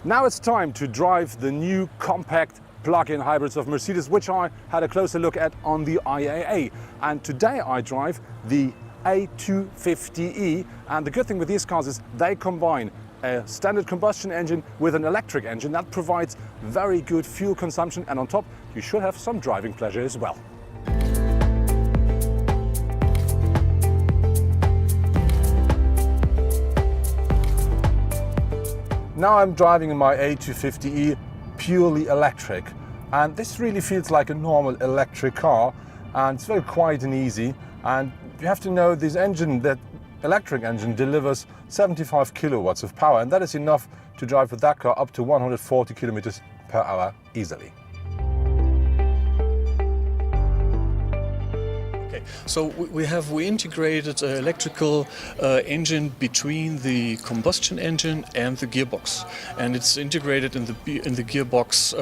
Now it's time to drive the new compact plug-in hybrids of Mercedes, which I had a closer look at on the IAA. And today I drive the A250e, and the good thing with these cars is they combine a standard combustion engine with an electric engine that provides very good fuel consumption, and on top you should have some driving pleasure as well. Now I'm driving in my A250e purely electric, and this really feels like a normal electric car, and it's very quiet and easy. And you have to know this engine, that electric engine, delivers 75 kilowatts of power, and that is enough to drive with that car up to 140 kilometers per hour easily. So we integrated an electrical engine between the combustion engine and the gearbox, and it's integrated in the gearbox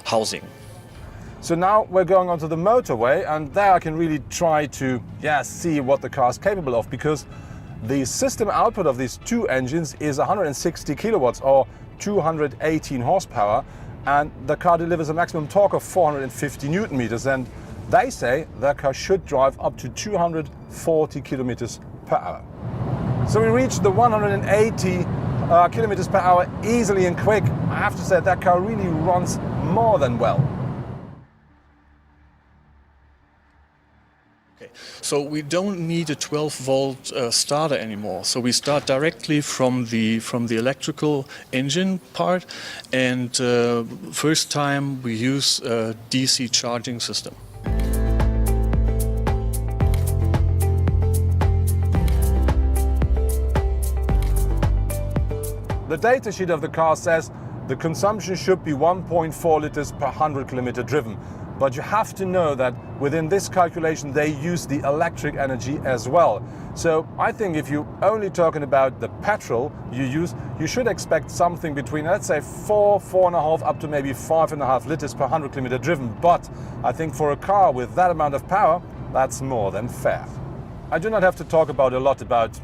housing. So now we're going onto the motorway, and there I can really try to see what the car is capable of, because the system output of these two engines is 160 kilowatts or 218 horsepower, and the car delivers a maximum torque of 450 newton meters, and they say the car should drive up to 240 kilometers per hour. So we reached the 180 kilometers per hour easily and quick. I have to say that car really runs more than well. Okay. So we don't need a 12-volt starter anymore. So we start directly from the electrical engine part, and first time we use a DC charging system. The datasheet of the car says the consumption should be 1.4 liters per 100 kilometer driven. But you have to know that within this calculation they use the electric energy as well. So I think if you're only talking about the petrol you use, you should expect something between, let's say, 4.5 up to maybe 5.5 liters per 100 kilometer driven. But I think for a car with that amount of power, that's more than fair. I do not have to talk about a lot about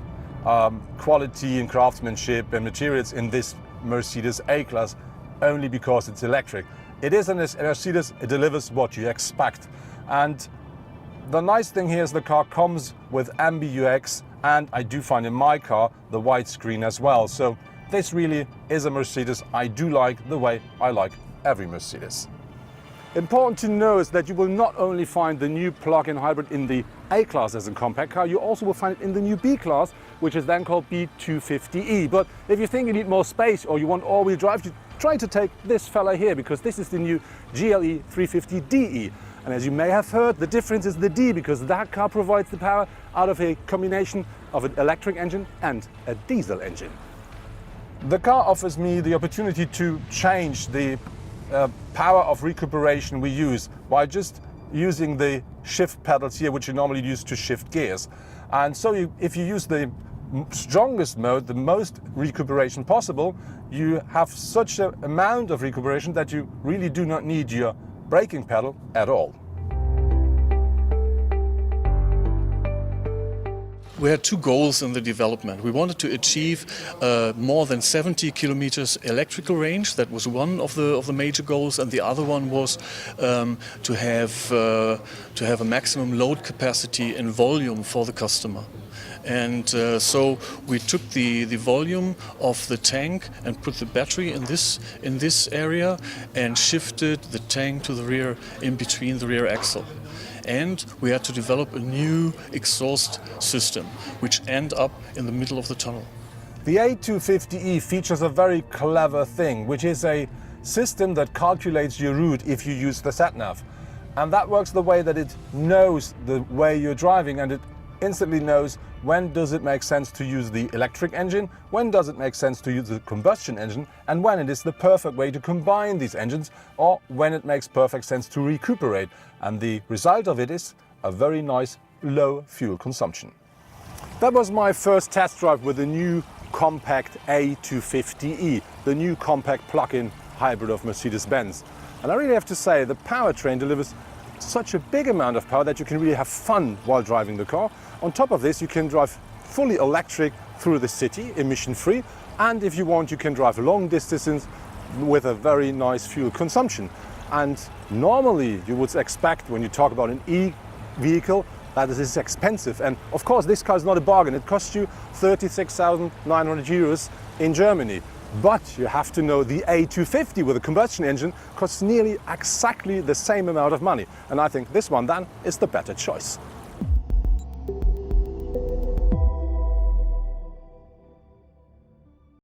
quality and craftsmanship and materials in this Mercedes A-Class, only because it's electric. It is a Mercedes, it delivers what you expect. And the nice thing here is the car comes with MBUX, and I do find in my car the widescreen as well. So this really is a Mercedes I do like, the way I like every Mercedes. Important to know is that you will not only find the new plug-in hybrid in the A-Class as a compact car, you also will find it in the new B-Class, which is then called B250e. But if you think you need more space or you want all-wheel drive, you try to take this fella here, because this is the new GLE 350DE. And as you may have heard, the difference is the D, because that car provides the power out of a combination of an electric engine and a diesel engine. The car offers me the opportunity to change the power of recuperation we use by just using the shift pedals here, which you normally use to shift gears. And so if you use the strongest mode, the most recuperation possible, you have such an amount of recuperation that you really do not need your braking pedal at all. We had two goals in the development. We wanted to achieve more than 70 kilometers electrical range. That was one of the major goals, and the other one was to have a maximum load capacity and volume for the customer. And so we took the volume of the tank and put the battery in this area and shifted the tank to the rear, in between the rear axle. And we had to develop a new exhaust system, which end up in the middle of the tunnel. The A250e features a very clever thing, which is a system that calculates your route if you use the sat-nav. And that works the way that it knows the way you're driving, and it instantly knows when does it make sense to use the electric engine, when does it make sense to use the combustion engine, and when it is the perfect way to combine these engines, or when it makes perfect sense to recuperate. And the result of it is a very nice low fuel consumption. That was my first test drive with the new compact A250e, the new compact plug-in hybrid of Mercedes-Benz. And I really have to say the powertrain delivers such a big amount of power that you can really have fun while driving the car. On top of this, you can drive fully electric through the city, emission-free, and if you want, you can drive long distances with a very nice fuel consumption. And normally you would expect when you talk about an e-vehicle that it is expensive. And of course this car is not a bargain. It costs you 36,900 euros in Germany. But you have to know the A250 with a combustion engine costs nearly exactly the same amount of money. And I think this one then is the better choice.